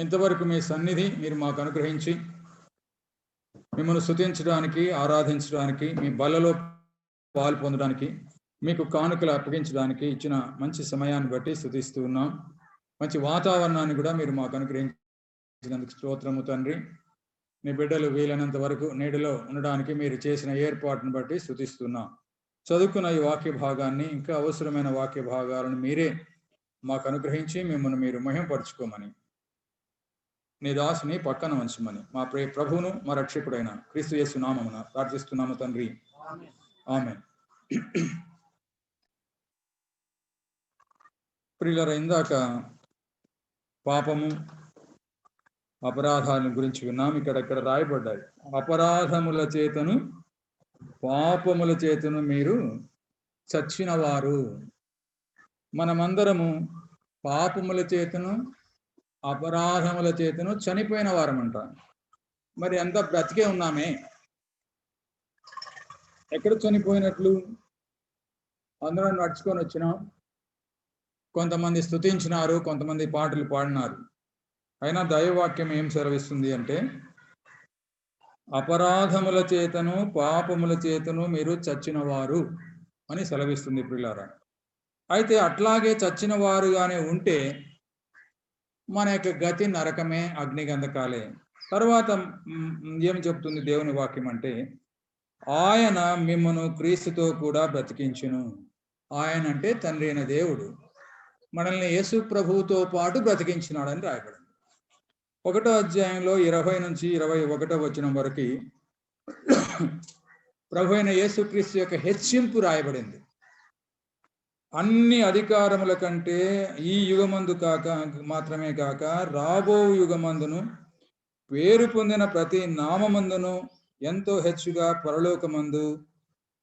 ఇంతవరకు మీ సన్నిధి మీరు మాకు అనుగ్రహించి మిమ్మల్ని స్తుతించడానికి, ఆరాధించడానికి, మీ బలలో పాలు పొందడానికి, మీకు కానుకలు అప్పగించడానికి ఇచ్చిన మంచి సమయాన్ని బట్టి స్తుతిస్తూ ఉన్నాం. మంచి వాతావరణాన్ని కూడా మీరు మాకు అనుగ్రహించినందుకు స్తోత్రము తండ్రి. మీ బిడ్డలు వీలైనంత వరకు నీడలో ఉండడానికి మీరు చేసిన ఏర్పాటును బట్టి స్తుతిస్తున్నాం. చదువుకున్న ఈ వాక్య భాగాన్ని, ఇంకా అవసరమైన వాక్య భాగాలను మీరే మాకు అనుగ్రహించి మిమ్మల్ని మీరు మహిమపరచుకోమని, నీ దాసుని పక్కన ఉంచమని మా ప్రభువును మా రక్షకుడైన క్రీస్తు యేసు నామమున ప్రార్థిస్తున్నాము తండ్రి, ఆమేన్. ప్రియులారా, ఇందాక పాపము, అపరాధాల గురించి విన్నాం. ఇక్కడ రాయబడ్డాయి, అపరాధముల చేతను పాపముల చేతను మీరు చచ్చిన వారు. మనమందరము పాపముల చేతను అపరాధముల చేతను చనిపోయిన వారమంట. మరి అంతా బ్రతికే ఉన్నామే, ఎక్కడ చనిపోయినట్లు? అందరం నడుచుకొని వచ్చినాం, కొంతమంది స్తుతించినారు, కొంతమంది పాటలు పాడినారు. అయినా దైవవాక్యం ఏం సెలవిస్తుంది అంటే, అపరాధముల చేతను పాపముల చేతను మీరు చచ్చిన వారు అని సెలవిస్తుంది ప్రియులారా. అయితే అట్లాగే చచ్చిన వారుగానే ఉంటే మన యొక్క గతి నరకమే, అగ్నిగంధకాలే. తర్వాత ఏం చెప్తుంది దేవుని వాక్యం అంటే, ఆయన మిమ్మను క్రీస్తుతో కూడా బ్రతికించును. ఆయన అంటే తండ్రి అయిన దేవుడు మనల్ని యేసు ప్రభువుతో పాటు బ్రతికించినాడని రాయబడింది. 1వ అధ్యాయంలో 20 నుంచి 21వ వచనం వరకు ప్రభు అయిన యేసుక్రీస్తు యొక్క హెచ్చింపు రాయబడింది. అన్ని అధికారముల కంటే ఈ యుగమందు మాత్రమే కాక రాబో యుగమందును పేరు పొందిన ప్రతి నామమందును ఎంతో హెచ్చుగా పరలోకమందు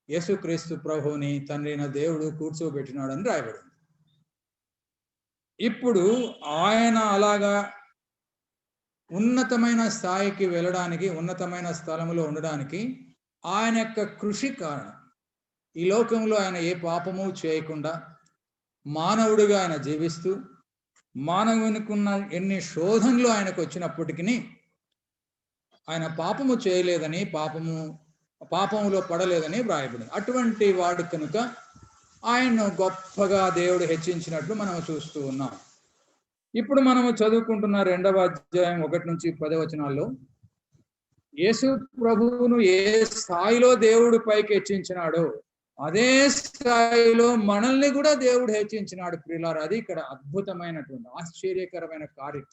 యేసుక్రీస్తు ప్రభువుని తండ్రి అయిన దేవుడు కూర్చోబెట్టినాడని రాయబడింది. ఇప్పుడు ఆయన అలాగా ఉన్నతమైన స్థాయికి వెళ్ళడానికి, ఉన్నతమైన స్థలములో ఉండడానికి ఆయన యొక్క కృషి కారణం. ఈ లోకంలో ఆయన ఏ పాపము చేయకుండా మానవుడిగా ఆయన జీవిస్తూ, మానవునికున్న ఎన్ని శోధనలు ఆయనకు వచ్చినప్పటికీ ఆయన పాపము చేయలేదని, పాపములో పడలేదని వ్రాయబడింది. అటువంటి వాడు కనుక ఆయన్ను గొప్పగా దేవుడు హెచ్చించినట్లు మనం చూస్తూ ఉన్నాం. ఇప్పుడు మనము చదువుకుంటున్న 2వ అధ్యాయం 1 నుంచి 10 వచనాల్లో యేసు ప్రభువును ఏ స్థాయిలో దేవుడు పైకి హెచ్చించినాడో అదే స్థాయిలో మనల్ని కూడా దేవుడు హెచ్చించినాడు ప్రియులారా. అది ఇక్కడ అద్భుతమైనటువంటి ఆశ్చర్యకరమైన కార్యం.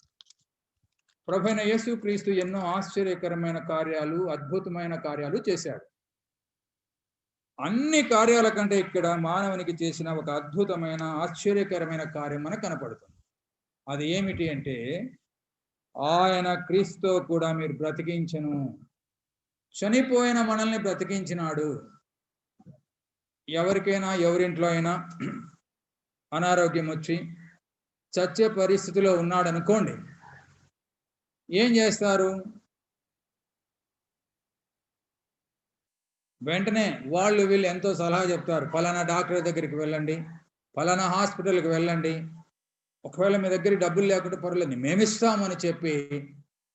ప్రభువైన యేసుక్రీస్తు ఎన్నో ఆశ్చర్యకరమైన కార్యాలు, అద్భుతమైన కార్యాలు చేశాడు. అన్ని కార్యాల కంటే ఇక్కడ మానవునికి చేసిన ఒక అద్భుతమైన ఆశ్చర్యకరమైన కార్యం మనకు కనపడుతుంది. అది ఏమిటి అంటే, ఆయన క్రీస్తుతో కూడా మీరు బ్రతికించను. చనిపోయిన మనల్ని బ్రతికించినాడు. ఎవరికైనా ఎవరింట్లో అయినా అనారోగ్యం వచ్చి చచ్చే పరిస్థితిలో ఉన్నాడు అనుకోండి, ఏం చేస్తారు? వెంటనే వీళ్ళు ఎంతో సలహా చెప్తారు. ఫలానా డాక్టర్ దగ్గరికి వెళ్ళండి, ఫలానా హాస్పిటల్కి వెళ్ళండి, ఒకవేళ మీ దగ్గర డబ్బులు లేకుండా పర్వాలేదు మేమిస్తామని చెప్పి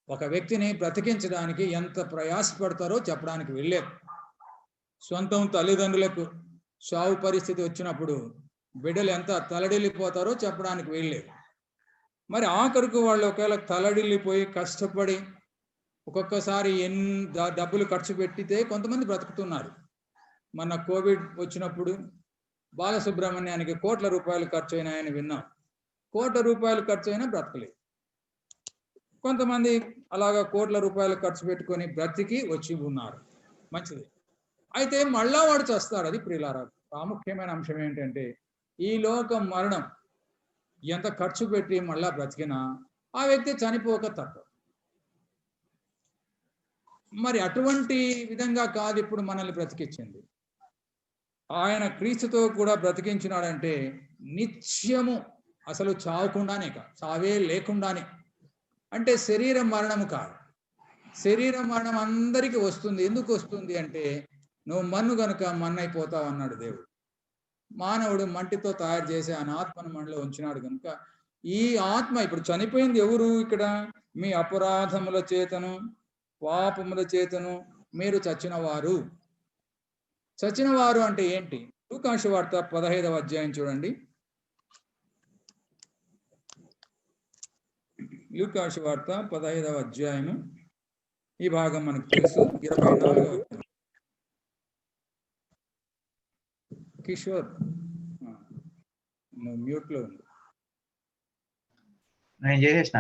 ఒక వ్యక్తిని బ్రతికించడానికి ఎంత ప్రయాసపడతారో చెప్పడానికి వెళ్ళారు. సొంతం తల్లిదండ్రులకు చావు పరిస్థితి వచ్చినప్పుడు బిడ్డలు ఎంత తలడిల్లిపోతారో చెప్పడానికి వెళ్ళారు. మరి ఆఖరికి వాళ్ళు ఒకవేళ తలడిల్లిపోయి కష్టపడి ఒక్కొక్కసారి డబ్బులు ఖర్చు పెట్టితే కొంతమంది బ్రతుకుతున్నారు. మన కోవిడ్ వచ్చినప్పుడు బాలసుబ్రహ్మణ్యానికి కోట్ల రూపాయలు ఖర్చు అయినాయని విన్నాం. కోట్ల రూపాయలు ఖర్చు అయినా బ్రతకలేదు. కొంతమంది అలాగా కోట్ల రూపాయలు ఖర్చు పెట్టుకొని బ్రతికి వచ్చి ఉన్నారు. మంచిది. అయితే మళ్ళా వాడు చేస్తాడు. అది ప్రియులారా, ప్రాముఖ్యమైన అంశం ఏంటంటే, ఈ లోక మరణం ఎంత ఖర్చు పెట్టి మళ్ళా బ్రతికినా ఆ వ్యక్తి చనిపోక తప్ప. మరి అటువంటి విధంగా కాదు ఇప్పుడు మనల్ని బ్రతికించింది. ఆయన క్రీస్తుతో కూడా బ్రతికించినాడంటే నిత్యము, అసలు చావకుండానే కాదు, చావే లేకుండానే. అంటే శరీర మరణము కాదు. శరీర మరణం అందరికీ వస్తుంది. ఎందుకు వస్తుంది అంటే, నువ్వు మన్ను గనుక మన్నైపోతావు అన్నాడు దేవుడు. మానవుడు మంటితో తయారు చేసి ఆయన ఆత్మను మనలో ఉంచినాడు కనుక ఈ ఆత్మ ఇప్పుడు చనిపోయింది ఎవరు? ఇక్కడ మీ అపరాధముల చేతను పాపముల చేతను మీరు చచ్చిన వారు. చచ్చిన వారు అంటే ఏంటి? లూకాసు వార్త 15వ అధ్యాయం చూడండి. లూకాసు వార్త 15వ అధ్యాయము. ఈ భాగం మనకు తెలుసు. 24వ కిషోర్ మ్యూట్ లో ఉంది. నేను చేసేసిన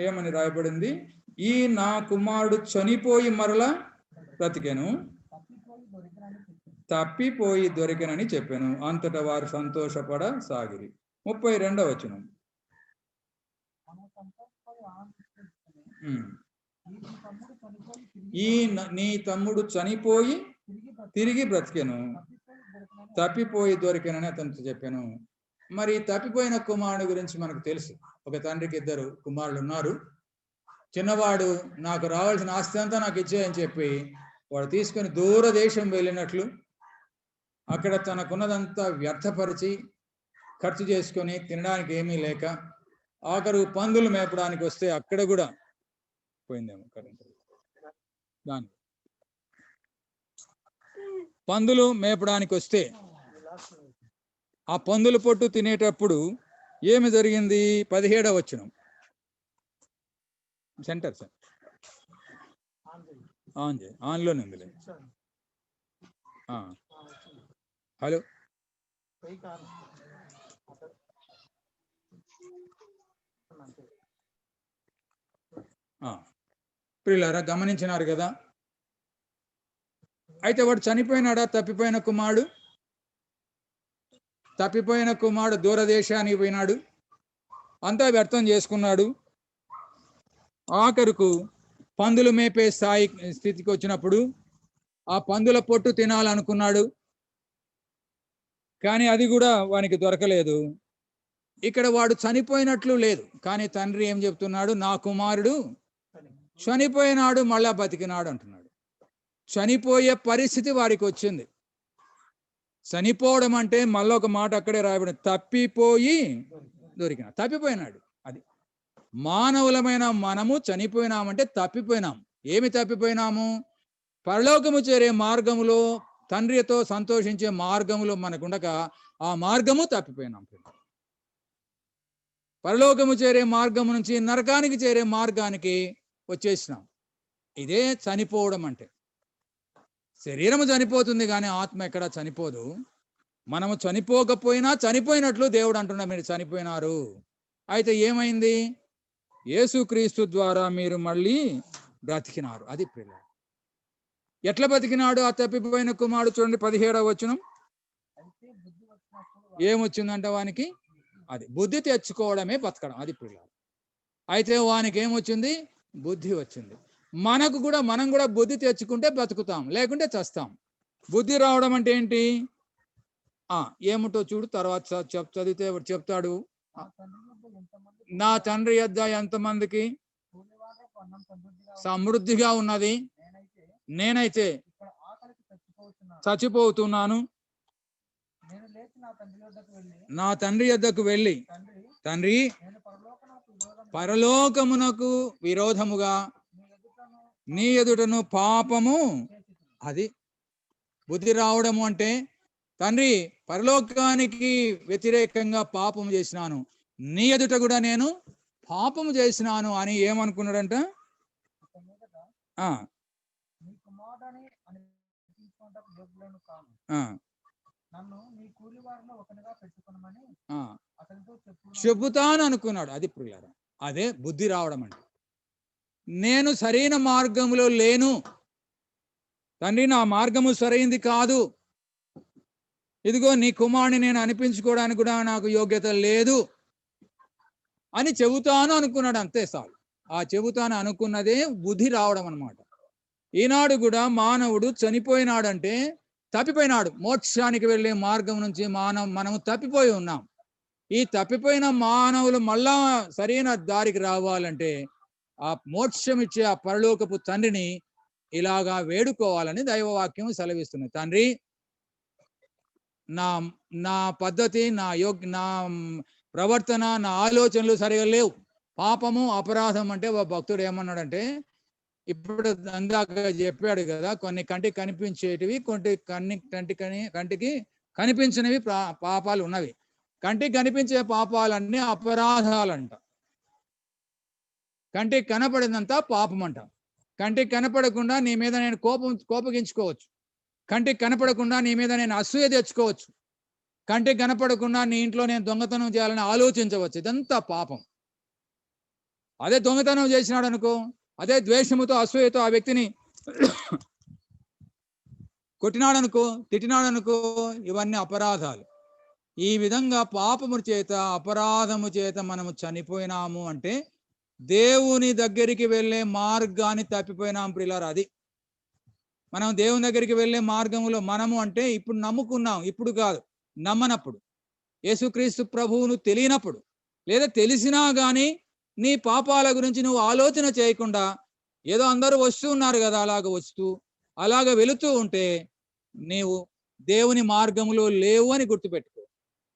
ఏమని రాయబడింది? ఈ నా కుమారుడు చనిపోయి మరలా బ్రతికెను, తప్పిపోయి దొరికెనని చెప్పాను. అంతటా వారు సంతోషపడ సాగిరి. 32వ వచనం. ఈ నీ తమ్ముడు చనిపోయి తిరిగి బ్రతికెను, తప్పిపోయి దొరికెనని అతనితో చెప్పాను. మరి తప్పిపోయిన కుమారుడు గురించి మనకు తెలుసు. ఒక తండ్రికి 2 కుమారులు ఉన్నారు. చిన్నవాడు నాకు రావాల్సిన ఆస్తి అంతా నాకు ఇచ్చేయని చెప్పి వాడు తీసుకొని దూరదేశం వెళ్ళినట్లు అక్కడ తనకున్నదంతా వ్యర్థపరిచి ఖర్చు చేసుకొని తినడానికి ఏమీ లేక ఆఖరు పందులు మేపడానికి వస్తే అక్కడ కూడా పోయిందేమో కరెంట్. దాని పందులు మేపడానికి వస్తే ఆ పందుల పొట్టు తినేటప్పుడు ఏమి జరిగింది? 17వ వచనం. సెంటర్ సార్ ఆన్లోనే ఉందిలే. హలో, ప్రియులారా గమనించినారు కదా? అయితే వాడు చనిపోయినాడా? తప్పిపోయిన కుమారుడు దూరదేశానికి పోయినాడు, అంతా వ్యర్థం చేసుకున్నాడు. ఆఖరుకు పందులు మేపే స్థితికి వచ్చినప్పుడు ఆ పందుల పొట్టు తినాలనుకున్నాడు, కానీ అది కూడా వానికి దొరకలేదు. ఇక్కడ వాడు చనిపోయినట్లు లేదు, కానీ తండ్రి ఏం చెప్తున్నాడు? నా కుమారుడు చనిపోయినాడు, మళ్ళా బతికినాడు అంటున్నాడు. చనిపోయే పరిస్థితి వారికి వచ్చింది. చనిపోవడం అంటే మళ్ళీ ఒక మాట అక్కడే రాయబడింది, తప్పిపోయి దొరికిన. తప్పిపోయినాడు. అది మానవులమైన మనము చనిపోయినామంటే తప్పిపోయినాం. ఏమి తప్పిపోయినాము? పరలోకము చేరే మార్గములో, తండ్రితో సంతోషించే మార్గములో మనకుండగా ఆ మార్గము తప్పిపోయినాం. పరలోకము చేరే మార్గము నుంచి నరకానికి చేరే మార్గానికి వచ్చేసినాం. ఇదే చనిపోవడం అంటే. శరీరము చనిపోతుంది కానీ ఆత్మ ఎక్కడా చనిపోదు. మనము చనిపోకపోయినా చనిపోయినట్లు దేవుడు అంటున్నా, మీరు చనిపోయినారు. అయితే ఏమైంది? యేసుక్రీస్తు ద్వారా మీరు మళ్ళీ బ్రతికినారు. అది ప్రియ. ఎట్లా బతికినాడు ఆ తప్పిపోయిన కుమారుడు? చూడండి 17వ వచనం. ఏమొచ్చిందంట వానికి? అది బుద్ధి తెచ్చుకోవడమే బతకడం. అది ప్రియ. అయితే వానికి ఏమొచ్చింది? బుద్ధి వచ్చింది. మనం కూడా బుద్ధి తెచ్చుకుంటే బ్రతుకుతాం, లేకుంటే చస్తాం. బుద్ధి రావడం అంటే ఏంటి? ఏమిటో చూడు, తర్వాత చదివితే చెప్తాడు. నా తండ్రి యొద్ద ఎంతమందికి సమృద్ధిగా ఉన్నది, నేనైతే చచ్చిపోతున్నాను. నా తండ్రి యొద్దకు వెళ్ళి, తండ్రి, పరలోకమునకు విరోధముగా నీ ఎదుటను పాపము. అది బుద్ధి రావడము అంటే, తండ్రి, పరలోకానికి వ్యతిరేకంగా పాపం చేసినాను, నీ ఎదుట కూడా నేను పాపము చేసినాను అని ఏమనుకున్నాడంట? చెబుతాను అనుకున్నాడు. అది ప్రియులారా, అదే బుద్ధి రావడం అంటే. నేను సరైన మార్గంలో లేను తండ్రి, నా మార్గము సరైంది కాదు, ఇదిగో నీ కుమారుని నేను అనిపించుకోవడానికి కూడా నాకు యోగ్యత లేదు అని చెబుతాను అనుకున్నాడు. అంతే చాలు. ఆ చెబుతాను అనుకున్నదే బుద్ధి రావడం అన్నమాట. ఈనాడు కూడా మానవుడు చనిపోయినాడంటే తప్పిపోయినాడు. మోక్షానికి వెళ్ళే మార్గం నుంచి మనము తప్పిపోయి ఉన్నాం. ఈ తప్పిపోయిన మానవులు మళ్ళా సరైన దారికి రావాలంటే ఆ మోక్షం ఇచ్చే ఆ పరలోకపు తండ్రిని ఇలాగా వేడుకోవాలని దైవవాక్యం సెలవిస్తుంది. తండ్రి, నా నా పద్ధతి, నా ప్రవర్తన, నా ఆలోచనలు సరిగా లేవు. పాపము అపరాధం అంటే ఓ భక్తుడు ఏమన్నాడంటే, ఇప్పుడు అందాక చెప్పాడు కదా, కొన్ని కంటికి కనిపించేటివి, కొన్ని కంటికి కనిపించినవి పాపాలు ఉన్నవి. కంటికి కనిపించే పాపాలన్నీ అపరాధాలంట. కంటికి కనపడినంత పాపం అంట. కంటికి కనపడకుండా నీ మీద నేను కోపగించుకోవచ్చు. కంటికి కనపడకుండా నీ మీద నేను అసూయ తెచ్చుకోవచ్చు. కంటికి కనపడకుండా నీ ఇంట్లో నేను దొంగతనం చేయాలని ఆలోచించవచ్చు. ఇదంతా పాపం. అదే దొంగతనం చేసినాడు అనుకో, అదే ద్వేషముతో అసూయతో ఆ వ్యక్తిని కొట్టినాడనుకో, తిట్టినాడనుకో, ఇవన్నీ అపరాధాలు. ఈ విధంగా పాపము చేత, అపరాధము చేత మనము చనిపోయినాము అంటే దేవుని దగ్గరికి వెళ్ళే మార్గాన్ని తప్పిపోయినాం ప్రియులారా. అది మనం దేవుని దగ్గరికి వెళ్ళే మార్గంలో మనము అంటే ఇప్పుడు నమ్ముకున్నాం, ఇప్పుడు కాదు, నమ్మనప్పుడు, యేసుక్రీస్తు ప్రభువును తెలియనప్పుడు, లేదా తెలిసినా కానీ నీ పాపాల గురించి నువ్వు ఆలోచన చేయకుండా ఏదో అందరూ వస్తూ ఉన్నారు కదా అలాగ వెళుతూ ఉంటే నీవు దేవుని మార్గంలో లేవు అని గుర్తుపెట్టుకో.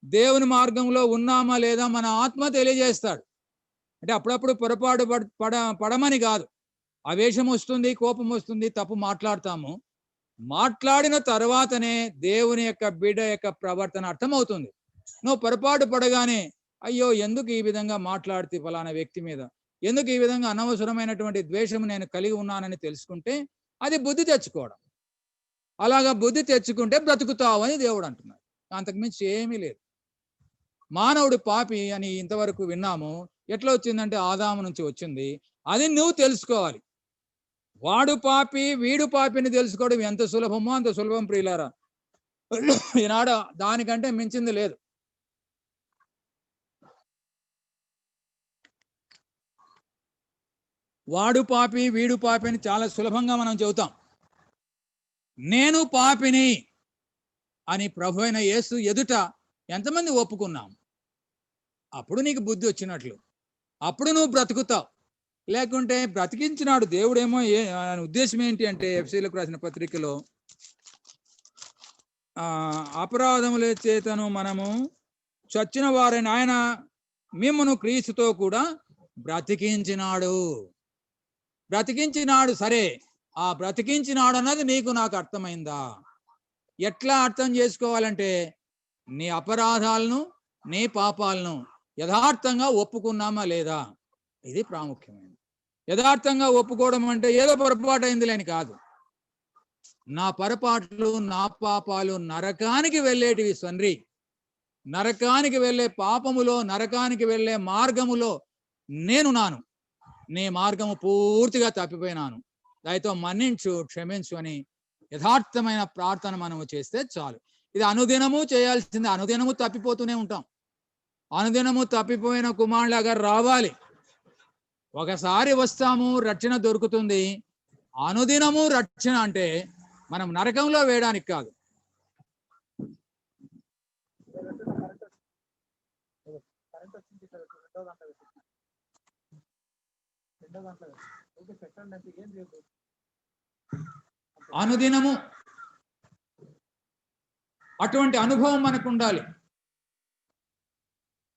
దేవుని మార్గంలో ఉన్నామా లేదా మన ఆత్మ తెలియజేస్తాడు. అంటే అప్పుడప్పుడు పొరపాటు పడమని కాదు, ఆవేశం వస్తుంది, కోపం వస్తుంది, తప్పు మాట్లాడతాము. మాట్లాడిన తర్వాతనే దేవుని యొక్క బిడ్డ యొక్క ప్రవర్తన అర్థమవుతుంది. నువ్వు పొరపాటు పడగానే అయ్యో ఎందుకు ఈ విధంగా మాట్లాడితే ఫలానా వ్యక్తి మీద, ఎందుకు ఈ విధంగా అనవసరమైనటువంటి ద్వేషం నేను కలిగి ఉన్నానని తెలుసుకుంటే అది బుద్ధి తెచ్చుకోవడం. అలాగా బుద్ధి తెచ్చుకుంటే బ్రతుకుతావు అని దేవుడు అంటున్నాడు. అంతకుమించి ఏమీ లేదు. మానవుడు పాపి అని ఇంతవరకు విన్నాము. ఎట్లా వచ్చిందంటే ఆదాము నుంచి వచ్చింది. అది నువ్వు తెలుసుకోవాలి. వాడు పాపి, వీడు పాపిని తెలుసుకోవడం ఎంత సులభమో అంత సులభం ప్రియులారా. ఈనాడు దానికంటే మించింది లేదు. వాడు పాపి, వీడు పాపి అని చాలా సులభంగా మనం చెబుతాం. నేను పాపిని అని ప్రభు అయిన యేసు ఎదుట ఎంతమంది ఒప్పుకున్నాం? అప్పుడు నీకు బుద్ధి వచ్చినట్లు, అప్పుడు నువ్వు బ్రతుకుతావు. లేకుంటే బ్రతికించినాడు దేవుడేమో. ఉద్దేశం ఏంటి అంటే ఎఫ్సీలకు రాసిన పత్రికలో అపరాధముల చేతను మనము చచ్చిన వారైన ఆయన మిమ్మును క్రీస్తుతో కూడా బ్రతికించినాడు. సరే, ఆ బ్రతికించినాడు అన్నది నీకు నాకు అర్థమైందా? ఎట్లా అర్థం చేసుకోవాలంటే నీ అపరాధాలను, నీ పాపాలను యథార్థంగా ఒప్పుకున్నామా లేదా, ఇది ప్రాముఖ్యమైనది. యథార్థంగా ఒప్పుకోవడం అంటే ఏదో పొరపాటు అయింది లేని కాదు. నా పొరపాట్లు, నా పాపాలు నరకానికి వెళ్ళేటివి సండ్రి. నరకానికి వెళ్ళే పాపములో, నరకానికి వెళ్ళే మార్గములో నేనున్నాను. నీ మార్గము పూర్తిగా తప్పిపోయినాను, దయతో మన్నించు, క్షమించు అని యథార్థమైన ప్రార్థన మనము చేస్తే చాలు. ఇది అనుదినము చేయాల్సింది. అనుదినము తప్పిపోతూనే ఉంటాం. అనుదినము తప్పిపోయిన కుమారులాగా రావాలి. ఒకసారి వస్తాము, రక్షణ దొరుకుతుంది. అనుదినము రక్షణ అంటే మనం నరకంలో వేయడానికి కాదు. అనుదినము అటువంటి అనుభవం మనకు ఉండాలి.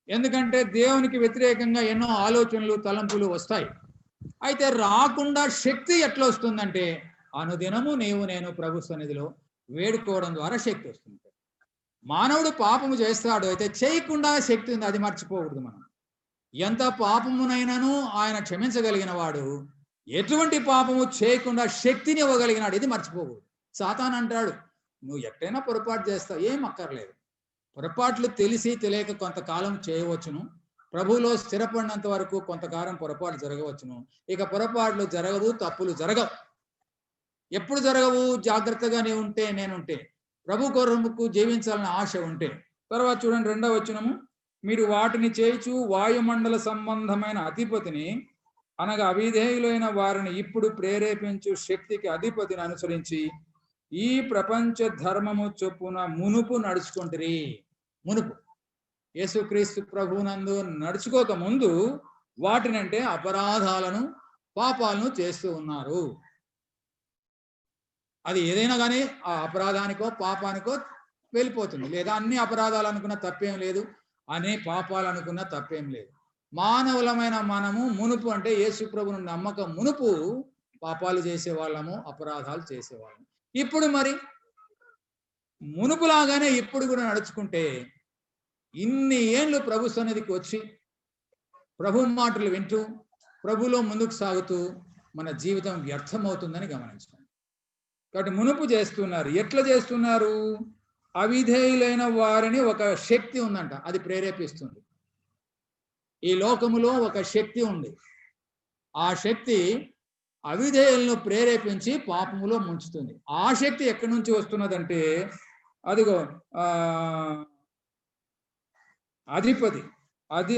ఎందుకంటే దేవునికి వ్యతిరేకంగా ఎన్నో ఆలోచనలు, తలంపులు వస్తాయి. అయితే రాకుండా శక్తి ఎట్లా వస్తుందంటే అనుదినము నేను ప్రభు సన్నిధిలో వేడుకోవడం ద్వారా శక్తి వస్తుంది. మానవుడు పాపము చేస్తాడు, అయితే చేయకుండా శక్తి ఉంది, అది మర్చిపోకూడదు. మనం ఎంత పాపమునైనాను ఆయన క్షమించగలిగిన వాడు, ఎటువంటి పాపము చేయకుండా శక్తిని ఇవ్వగలిగినాడు, ఇది మర్చిపోకూడదు. సాతాను అంటాడు, నువ్వు ఎట్టైనా పొరపాటు చేస్తావు, ఏం అక్కర్లేదు. పొరపాట్లు తెలిసి తెలియక కొంతకాలం చేయవచ్చును, ప్రభువులో స్థిరపడినంత వరకు కొంతకాలం పొరపాటు జరగవచ్చును. ఇక పొరపాట్లు జరగవు, తప్పులు జరగవు. ఎప్పుడు జరగవు? జాగ్రత్తగా నేనుంటే, ప్రభు కొరకు జీవించాలని ఆశ ఉంటే. తర్వాత చూడండి 2వ వచనము, మీరు వాటిని చేయుచు వాయుమండల సంబంధమైన అధిపతిని అనగా అవిధేయులైన వారిని ఇప్పుడు ప్రేరేపించు శక్తికి అధిపతిని అనుసరించి ఈ ప్రపంచ ధర్మము చొప్పున మునుపు నడుచుకుంటురి. మునుపు యేసుక్రీస్తు ప్రభువునందు నడుచుకోక ముందు వాటినంటే అపరాధాలను, పాపాలను చేస్తూ ఉన్నారు. అది ఏదైనా కానీ ఆ అపరాధానికో పాపానికో వెళ్ళిపోతుంది. లేదా అన్ని అపరాధాలు అనుకున్న తప్పేం లేదు, అనే పాపాలు అనుకున్న తప్పేం లేదు. మానవులమైన మనము మునుపు అంటే యేసు ప్రభువును నమ్మక మునుపు పాపాలు చేసేవాళ్ళము, అపరాధాలు చేసేవాళ్ళము. ఇప్పుడు మరి మునుపులాగానే ఇప్పుడు కూడా నడుచుకుంటే ఇన్ని ఏళ్ళు ప్రభు సన్నిధికి వచ్చి ప్రభు మాటలు వింటూ ప్రభులో ముందుకు సాగుతూ మన జీవితం వ్యర్థమవుతుందని గమనించాలి. కాబట్టి మునుపు చేస్తున్నారు. ఎట్లా చేస్తున్నారు? అవిధేయులైన వారిని ఒక శక్తి ఉందంట, అది ప్రేరేపిస్తుంది. ఈ లోకములో ఒక శక్తి ఉంది. ఆ శక్తి అవిధేయులను ప్రేరేపించి పాపములో ముంచుతుంది. ఆ శక్తి ఎక్కడి నుంచి వస్తున్నదంటే అదిగో అధిపతి, అది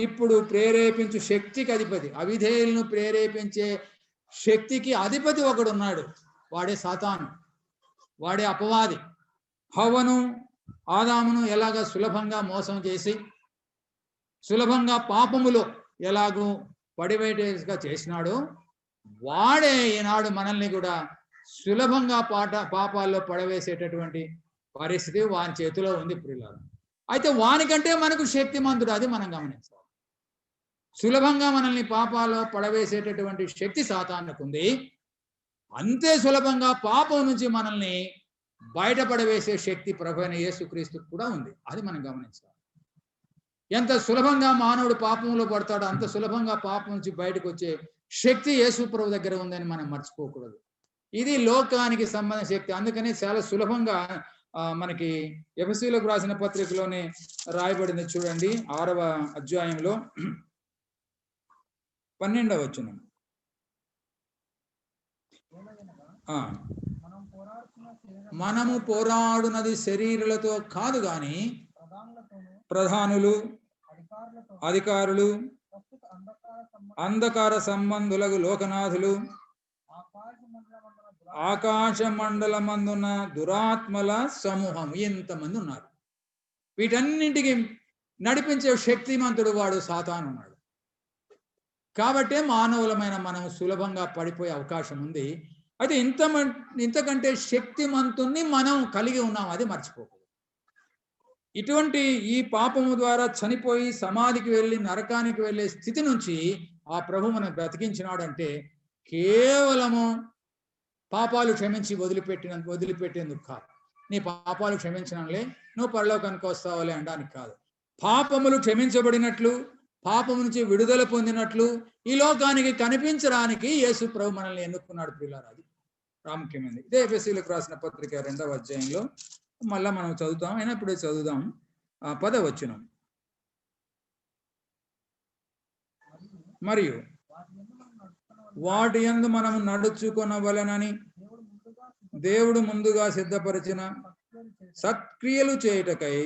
ఇప్పుడు ప్రేరేపించు శక్తికి అధిపతి, అవిధేయులను ప్రేరేపించే శక్తికి అధిపతి ఒకడు ఉన్నాడు. వాడే సాతాను, వాడే అపవాది. హవ్వను ఆదామును ఎలాగ సులభంగా మోసం చేసి సులభంగా పాపములో ఎలాగూ పడివేటగా చేసినాడో వాడే ఈనాడు మనల్ని కూడా సులభంగా పాపాల్లో పడవేసేటటువంటి పరిస్థితి వాని చేతిలో ఉంది ప్రియులారా. అయితే వానికంటే మనకు శక్తిమంతుడు, అది మనం గమనించాలి. సులభంగా మనల్ని పాపాల్లో పడవేసేటటువంటి శక్తి సాతానుకు ఉంది. అంతే సులభంగా పాపం నుంచి మనల్ని బయటపడవేసే శక్తి ప్రభువైన యేసుక్రీస్తుకు కూడా ఉంది, అది మనం గమనించాలి. ఎంత సులభంగా మానవుడు పాపంలో పడతాడో అంత సులభంగా పాపం నుంచి బయటకు వచ్చే శక్తి యేసు ప్రభు దగ్గర ఉందని మనం మర్చిపోకూడదు. ఇది లోకానికి సంబంధించిన శక్తి. అందుకని చాలా సులభంగా మనకి ఎఫెసీయులకు రాసిన పత్రికలోనే రాయబడింది చూడండి, 6వ అధ్యాయంలో 12వ వచనం. మనము పోరాడునది శరీరులతో కాదు గాని ప్రధానులు, అధికారులు, అంధకార సంబంధులకు లోకనాథులు, ఆకాశ మండలమందున్న దురాత్మల సమూహం, ఇంతమంది ఉన్నారు. వీటన్నింటికి నడిపించే శక్తిమంతుడు వాడు సాతాను ఉన్నాడు. కాబట్టే మానవులమైన మనం సులభంగా పడిపోయే అవకాశం ఉంది. అయితే ఇంతకంటే శక్తిమంతుణ్ణి మనం కలిగి ఉన్నాం, అది మర్చిపోకూడదు. ఇటువంటి ఈ పాపము ద్వారా చనిపోయి సమాధికి వెళ్ళి నరకానికి వెళ్ళే స్థితి నుంచి ఆ ప్రభు మనం బ్రతికించినాడంటే కేవలము పాపాలు క్షమించి వదిలిపెట్టేందుకు కాదు. నీ పాపాలు క్షమించడంలే నువ్వు పరలోకానికి వస్తావులే అనడానికి కాదు. పాపములు క్షమించబడినట్లు, పాపము నుంచి విడుదల పొందినట్లు ఈ లోకానికి కనిపించడానికి యేసు ప్రభు మనల్ని ఎన్నుకున్నాడు ప్రియులారా. అది ప్రాముఖ్యమైనది. ఇదే ఎఫెసీయులకు రాసిన పత్రిక 2వ అధ్యాయంలో మళ్ళా మనం చదువుతాం, అయినా ఇప్పుడే చదువుదాం. 10వ వచనం. మరియు వాటి యందు మనము నడుచుకొనవలెనని దేవుడు ముందుగా సిద్ధపరిచిన సత్క్రియలు చేయుటకై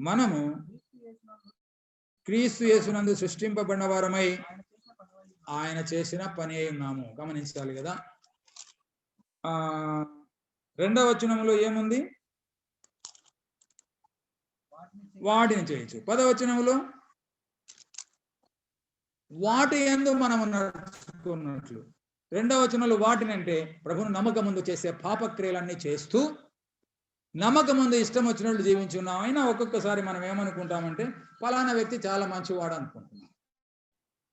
మనము క్రీస్తు యేసునందు సృష్టింపబడిన వారమై ఆయన చేసిన పని అయి ఉన్నాము. గమనించాలి కదా. 2వ వచనంలో ఏముంది? వాటిని చేయొచ్చు. 10వ వచనంలో వాటి యందు మనము నడుచుకున్నట్లు. 2వ వచనంలో వాటిని అంటే ప్రభువును నమ్మకం ముందు చేసే పాపక్రియలన్నీ చేస్తూ నమ్మకం ముందు ఇష్టం వచ్చినట్లు జీవించున్నాం. అయినా ఒక్కొక్కసారి మనం ఏమనుకుంటామంటే ఫలానా వ్యక్తి చాలా మంచివాడు అనుకుంటున్నాం,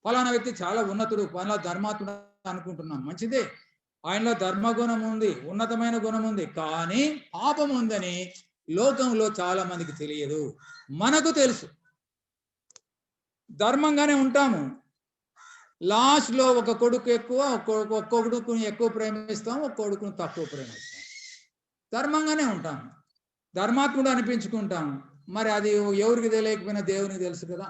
ఫలానా వ్యక్తి చాలా ఉన్నతుడు, ఫలానా ధర్మాత్ముడు అనుకుంటున్నాం. మంచిదే, ఆయనలో ధర్మగుణం ఉంది, ఉన్నతమైన గుణం ఉంది. కానీ పాపం ఉందని లోకంలో చాలా మందికి తెలియదు. మనకు తెలుసు, ధర్మంగానే ఉంటాము. లాస్ట్లో ఒక కొడుకు ఎక్కువ, ఒక కొడుకుని ఎక్కువ ప్రేమిస్తాం, ఒక కొడుకుని తక్కువ ప్రేమిస్తాం. ధర్మంగానే ఉంటాం, ధర్మాత్ముడు అనిపించుకుంటాం. మరి అది ఎవరికి తెలియకపోయినా దేవునికి తెలుసు కదా.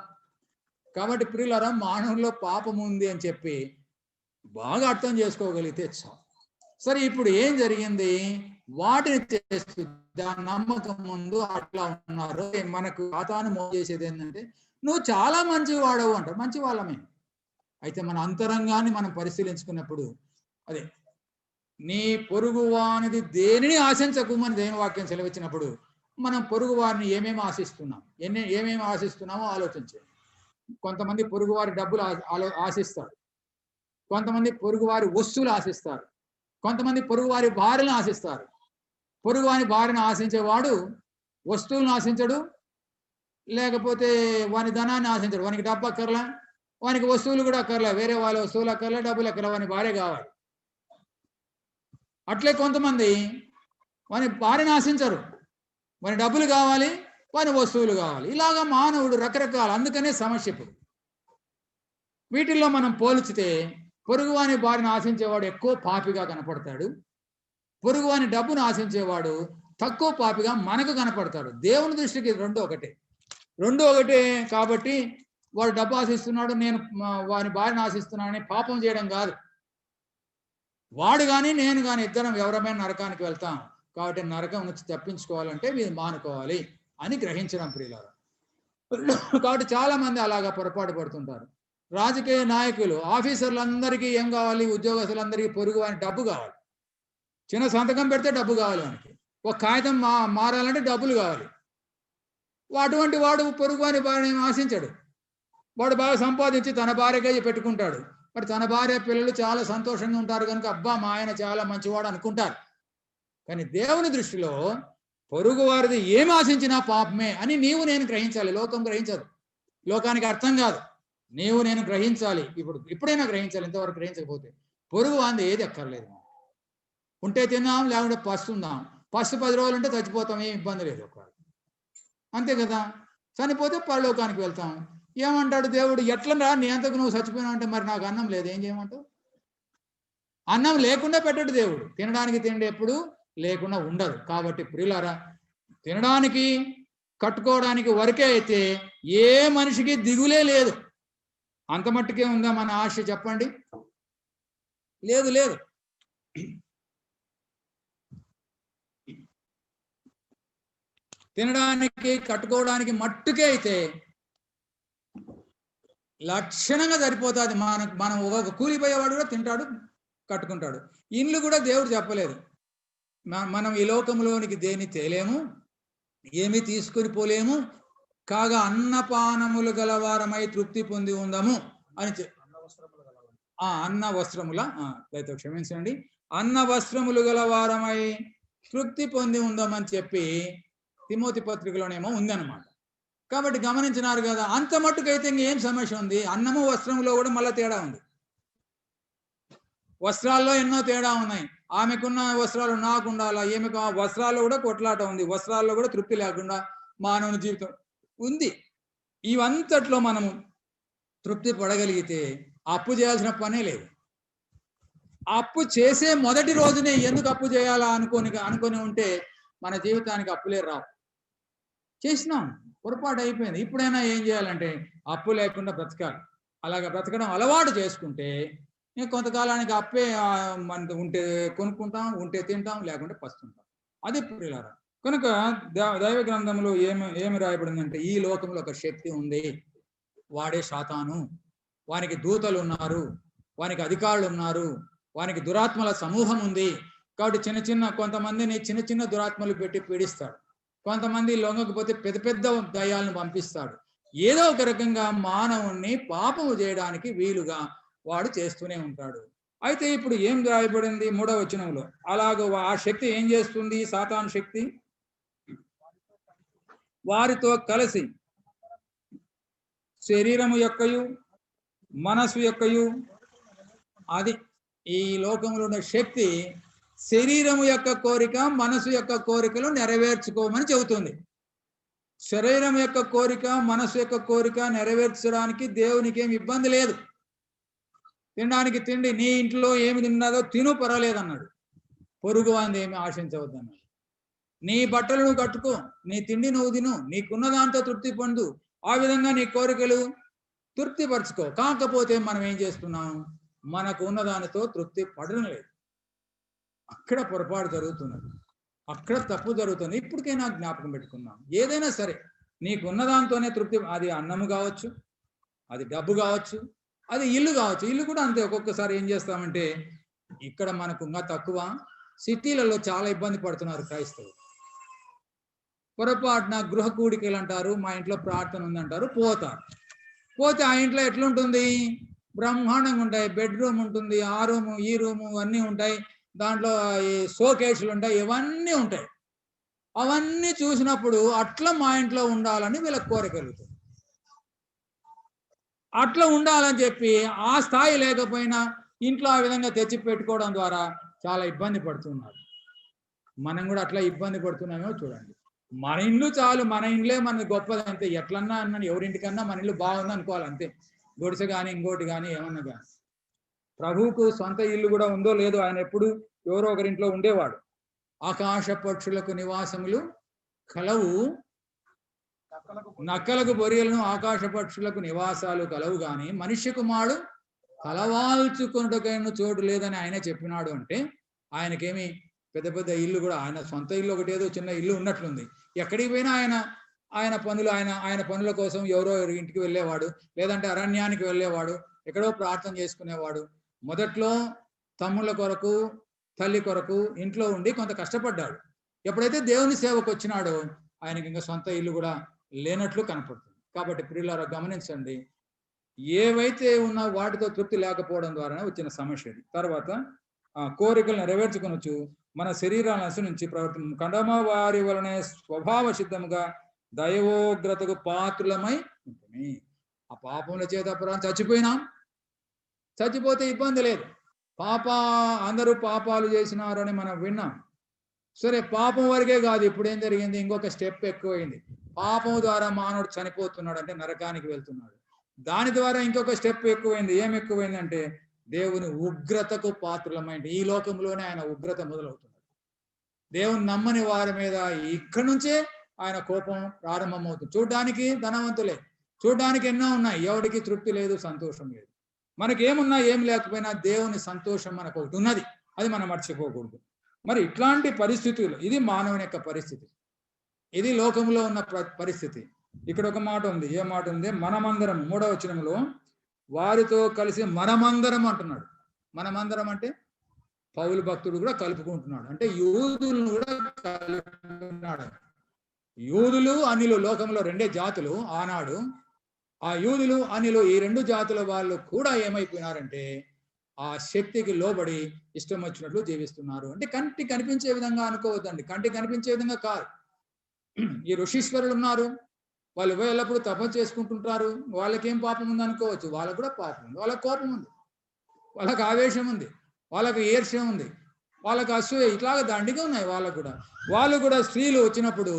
కాబట్టి ప్రియులారా, మానవుల్లో పాపం ఉంది అని చెప్పి బాగా అర్థం చేసుకోగలిగితే చాలు. సరే, ఇప్పుడు ఏం జరిగింది? వాటిని చేస్తూ దాని నమ్మకం ముందు అట్లా ఉన్నారు. మనకు సాతాను మోసం చేసేది ఏంటంటే నువ్వు చాలా మంచి వాడవు అంట. మంచి వాళ్ళమే. అయితే మన అంతరంగాన్ని మనం పరిశీలించుకున్నప్పుడు అదే నీ పొరుగు వానిది దేనిని ఆశించకుమని దేవుని వాక్యం సెలవిచ్చినప్పుడు మనం పొరుగు వారిని ఏమేమి ఆశిస్తున్నాం, ఏమేమి ఆశిస్తున్నామో ఆలోచించాలి. కొంతమంది పొరుగువారి డబ్బులు ఆశిస్తారు, కొంతమంది పొరుగువారి వస్తువులు ఆశిస్తారు, కొంతమంది పొరుగువారి భార్యను ఆశిస్తారు. పొరుగువారి భార్యను ఆశించేవాడు వస్తువులను ఆశించడు, లేకపోతే వాని ధనాన్ని ఆశించడు. వానికి డబ్బు అక్కర్లా, వానికి వస్తువులు కూడా అక్కర్లా, వేరే వాళ్ళ వస్తువులు అక్కర్లా, డబ్బులు అక్కర్లా, వాని భార్య కావాలి. అట్లే కొంతమంది వాని భార్యను ఆశించరు, వాని డబ్బులు కావాలి, వాని వస్తువులు కావాలి. ఇలాగా మానవుడు రకరకాల, అందుకనే సమస్య. ఇప్పుడు వీటిల్లో మనం పోల్చితే పొరుగువాని భార్యను ఆశించేవాడు ఎక్కువ పాపిగా కనపడతాడు, పొరుగువాని డబ్బును ఆశించేవాడు తక్కువ పాపిగా మనకు కనపడతాడు. దేవుని దృష్టికి రెండు ఒకటే కాబట్టి వాడు డబ్బు ఆశిస్తున్నాడు, నేను వాని భార్యను ఆశిస్తున్నానని పాపం చేయడం కాదు. వాడు కానీ నేను కానీ ఇద్దరం ఎవరమైనా నరకానికి వెళ్తాం. కాబట్టి నరకం నుంచి తప్పించుకోవాలంటే మీరు మానుకోవాలి అని గ్రహించడం ప్రియులారా. కాబట్టి చాలా మంది అలాగా పొరపాటు పడుతుంటారు. రాజకీయ నాయకులు, ఆఫీసర్లందరికీ ఏం కావాలి? ఉద్యోగస్తులందరికీ పొరుగు వాని డబ్బు కావాలి. చిన్న సంతకం పెడితే డబ్బు కావాలి వానికి. ఒక కాగితం మారాలంటే డబ్బులు కావాలి. అటువంటి వాడు పొరుగు వాని భార్యను ఆశించడు. వాడు బాగా సంపాదించి తన భార్యగా పెట్టుకుంటాడు. మరి తన భార్య పిల్లలు చాలా సంతోషంగా ఉంటారు కనుక అబ్బా మా ఆయన చాలా మంచివాడు అనుకుంటారు. కానీ దేవుని దృష్టిలో పొరుగు వారిది ఏమి ఆశించినా పాపమే అని నీవు నేను గ్రహించాలి. లోకం గ్రహించదు, లోకానికి అర్థం కాదు. నీవు నేను గ్రహించాలి. ఇప్పుడైనా గ్రహించాలి. ఇంతవరకు గ్రహించకపోతే పొరుగు వాంది ఏది అక్కర్లేదు. ఉంటే తిన్నాం, లేకుంటే పస్తుందాం. పస్తు 10 రోజులు ఉంటే చచ్చిపోతాం, ఏం ఇబ్బంది లేదు. అంతే కదా. చనిపోతే పరలోకానికి వెళ్తాం. ఏమంటాడు దేవుడు? ఎట్లరా నీ అంతకు నువ్వు చచ్చిపోయినావు అంటే మరి నాకు అన్నం లేదు, ఏం చేయమంటావు? అన్నం లేకుండా పెట్టడు దేవుడు. తినడానికి తిండి ఎప్పుడు లేకుండా ఉండదు. కాబట్టి ప్రియులారా, తినడానికి కట్టుకోవడానికి వరకే అయితే ఏ మనిషికి దిగులే లేదు. అంత మట్టుకే ఉందా మన ఆశ? చెప్పండి. లేదు. తినడానికి కట్టుకోవడానికి మట్టుకే అయితే లక్షణంగా సరిపోతుంది. మనం ఒక కూలిపోయేవాడు కూడా తింటాడు, కట్టుకుంటాడు. ఇల్లు కూడా దేవుడు చెప్పలేదు. మనం ఈ లోకంలోనికి దేన్ని తేలేము, ఏమి తీసుకొని పోలేము, కాగా అన్నపానములు గలవారమై తృప్తి పొంది ఉందాము అని అన్న వస్త్రముల అయితే క్షమించండి, అన్న వస్త్రములు గలవారమై తృప్తి పొంది ఉందామని చెప్పి తిమోతి పత్రికలోనేమో ఉందన్నమాట. కాబట్టి గమనించినారు కదా. అంత మట్టుకైతే ఇంకేం సమస్య ఉంది? అన్నము వస్త్రములో కూడా మళ్ళీ తేడా ఉంది. వస్త్రాల్లో ఎన్నో తేడా ఉన్నాయి. ఆమెకున్న వస్త్రాలు నాకు ఉండాలా, ఏమికు వస్త్రాల్లో కూడా కొట్లాట ఉంది, వస్త్రాల్లో కూడా తృప్తి లేకుండా మానవుని జీవితం ఉంది. ఇవంతట్లో మనము తృప్తి పడగలిగితే అప్పు చేయాల్సిన పనే లేదు. అప్పు చేసే మొదటి రోజునే ఎందుకు అప్పు చేయాలా అనుకొని ఉంటే మన జీవితానికి అప్పులే రావు. చేసినాం, పొరపాటు అయిపోయింది. ఇప్పుడైనా ఏం చేయాలంటే అప్పు లేకుండా బ్రతకాలి. అలాగ బ్రతకడం అలవాటు చేసుకుంటే కొంతకాలానికి అప్పే మనకు ఉంటే కొనుక్కుంటాం, ఉంటే తింటాం, లేకుంటే పస్తుంటాం. అది ప్రియులారా. కనుక దైవ గ్రంథంలో ఏమి రాయబడిందంటే ఈ లోకంలో ఒక శక్తి ఉంది, వాడే సాతాను. వానికి దూతలు ఉన్నారు, వానికి అధికారులు ఉన్నారు, వానికి దురాత్మల సమూహం ఉంది. కాబట్టి కొంతమందిని చిన్న దురాత్మలు పెట్టి పీడిస్తాడు. కొంతమంది లొంగకపోతే పెద్ద పెద్ద దయ్యాలను పంపిస్తాడు. ఏదో ఒక రకంగా మానవుణ్ణి పాపము చేయడానికి వీలుగా వాడు చేస్తూనే ఉంటాడు. అయితే ఇప్పుడు ఏం రాయబడింది 3వ వచనంలో? అలాగో ఆ శక్తి ఏం చేస్తుంది? సాతాను శక్తి వారితో కలిసి శరీరము యొక్కయు మనసు యొక్కయు, అది ఈ లోకంలో ఉన్న శక్తి శరీరము యొక్క కోరిక, మనసు యొక్క కోరికలు నెరవేర్చుకోమని చెబుతుంది. శరీరం యొక్క కోరిక, మనసు యొక్క కోరిక నెరవేర్చడానికి దేవునికి ఏమి ఇబ్బంది లేదు. తినడానికి తిండి, నీ ఇంట్లో ఏమి తిన్నాదో తిను, పర్వాలేదు అన్నాడు. పొరుగు వాంది ఏమి ఆశించవద్దు అన్నాడు. నీ బట్టలు నువ్వు కట్టుకో, నీ తిండి నువ్వు తిను, నీకున్న దాంతో తృప్తి పొందు, ఆ విధంగా నీ కోరికలు తృప్తిపరచుకో. కాకపోతే మనం ఏం చేస్తున్నాం? మనకు ఉన్న దానితో తృప్తి పడడం లేదు. అక్కడ పొరపాటు జరుగుతున్నది, అక్కడ తప్పు జరుగుతుంది. ఇప్పటికైనా జ్ఞాపకం పెట్టుకున్నాం. ఏదైనా సరే నీకున్న దాంతోనే తృప్తి. అది అన్నము కావచ్చు, అది డబ్బు కావచ్చు, అది ఇల్లు కావచ్చు. ఇల్లు కూడా అంతే. ఒక్కొక్కసారి ఏం చేస్తామంటే ఇక్కడ మనకు ఇంకా తక్కువ, సిటీలలో చాలా ఇబ్బంది పడుతున్నారు క్రైస్తవులు. పొరపాటున గృహ కూడికలు అంటారు, మా ఇంట్లో ప్రార్థన ఉందంటారు, పోతే ఆ ఇంట్లో ఎట్లుంటుంది? బ్రహ్మాండంగా ఉంటాయి. బెడ్రూమ్ ఉంటుంది, ఆ రూము ఈ రూము అన్నీ ఉంటాయి. దాంట్లో ఈ షోకేసులు ఉంటాయి, ఇవన్నీ ఉంటాయి. అవన్నీ చూసినప్పుడు అట్లా మా ఇంట్లో ఉండాలని వీళ్ళకి కోరికలుగుతుంది. అట్లా ఉండాలని చెప్పి ఆ స్థాయి లేకపోయినా ఇంట్లో ఆ విధంగా తెచ్చి పెట్టుకోవడం ద్వారా చాలా ఇబ్బంది పడుతున్నారు. మనం కూడా అట్లా ఇబ్బంది పడుతున్నామో చూడండి. మన ఇల్లు చాలు, మన ఇండ్లే మన గొప్పది అంతే. ఎట్లన్నా అన్న ఎవరింటికన్నా మన ఇల్లు బాగుంది అనుకోవాలి అంతే. గుడిసె కానీ ఇంకోటి కానీ ఏమన్నా కానీ. ప్రభువుకు సొంత ఇల్లు కూడా ఉందో లేదో ఆయన ఎప్పుడు ఎవరో ఒకరింట్లో ఉండేవాడు. ఆకాశ పక్షులకు నివాసములు కలవు, నక్కలకు బొరియలను ఆకాశ పక్షులకు నివాసాలు కలవు గాని మనిషి కుమారుడు కలవాల్చుకున్నటకైనా చోటు లేదని ఆయన చెప్పినాడు. అంటే ఆయనకేమి పెద్ద పెద్ద ఇల్లు కూడా, ఆయన సొంత ఇల్లు ఒకటి ఏదో చిన్న ఇల్లు ఉన్నట్లుంది. ఎక్కడికి పోయినా ఆయన పనులు ఆయన పనుల కోసం ఎవరో ఇంటికి వెళ్ళేవాడు, లేదంటే అరణ్యానికి వెళ్ళేవాడు, ఎక్కడో ప్రార్థన చేసుకునేవాడు. మొదట్లో తమ్ముళ్ళ కొరకు తల్లి కొరకు ఇంట్లో ఉండి కొంత కష్టపడ్డాడు. ఎప్పుడైతే దేవుని సేవకు వచ్చినాడో ఆయనకి ఇంకా సొంత ఇల్లు కూడా లేనట్లు కనపడుతుంది. కాబట్టి ప్రియులారా గమనించండి, ఏవైతే ఉన్నా వాటితో తృప్తి లేకపోవడం ద్వారానే వచ్చిన సమస్య ఇది. తర్వాత కోరికలు నెరవేర్చుకొనొచ్చు మన శరీరాలను అనుసరించి ప్రవర్తన కండమ వారి వలనే స్వభావ సిద్ధముగా దైవోగ్రతకు పాత్రులమై ఉంటుంది. ఆ పాపముల చేత చచ్చిపోయినాం, చచ్చిపోతే ఇబ్బంది లేదు. అందరూ పాపాలు చేసినారని మనం విన్నాం. సరే, పాపం వరకే కాదు, ఇప్పుడు ఏం జరిగింది, ఇంకొక స్టెప్ ఎక్కువైంది. పాపం ద్వారా మానవుడు చనిపోతున్నాడు, అంటే నరకానికి వెళ్తున్నాడు. దాని ద్వారా ఇంకొక స్టెప్ ఎక్కువైంది. ఏం ఎక్కువైందంటే దేవుని ఉగ్రతకు పాత్రలమైంది. ఈ లోకంలోనే ఆయన ఉగ్రత మొదలవుతున్నాడు. దేవుని నమ్మని వారి మీద ఇక్కడి నుంచే ఆయన కోపం ప్రారంభమవుతుంది. చూడ్డానికి ధనవంతులే, చూడ్డానికి ఎన్నో ఉన్నాయి, ఎవరికి తృప్తి లేదు, సంతోషం లేదు. మనకేమున్నా ఏం లేకపోయినా దేవుని సంతోషం మనకు ఒకటి ఉన్నది, అది మనం మర్చిపోకూడదు. మరి ఇట్లాంటి పరిస్థితులు, ఇది మానవుని యొక్క పరిస్థితి, ఇది లోకంలో ఉన్న పరిస్థితి. ఇక్కడ ఒక మాట ఉంది. ఏ మాట ఉంది? మనమందరం, 3వ వచనంలో వారితో కలిసి మనమందరం అంటున్నాడు. మనమందరం అంటే పౌలు భక్తుడు కూడా కలుపుకుంటున్నాడు, అంటే యూదులను కూడా కలుపుకున్నాడు. యూదులు అన్యులు లోకంలో రెండే జాతులు ఆనాడు. ఆ యూదులు అన్యులు ఈ రెండు జాతుల వాళ్ళు కూడా ఏమైపోయినారంటే ఆ శక్తికి లోబడి ఇష్టం వచ్చినట్లు జీవిస్తున్నారు. అంటే కంటికి కనిపించే విధంగా అనుకోవద్దండి, కంటికి కనిపించే విధంగా కాదు. ఈ ఋషీశ్వరులు ఉన్నారు, వాళ్ళు ఎల్లప్పుడూ తపస్సు చేసుకుంటుంటారు, వాళ్ళకేం పాపం ఉంది అనుకోవచ్చు. వాళ్ళకు కూడా పాపం ఉంది, వాళ్ళకి కోపం ఉంది, వాళ్ళకి ఆవేశం ఉంది, వాళ్ళకి ఈర్ష్య ఉంది, వాళ్ళకి అసూయ, ఇట్లాగా దండిగా ఉన్నాయి వాళ్ళకు కూడా. వాళ్ళు కూడా స్త్రీలు వచ్చినప్పుడు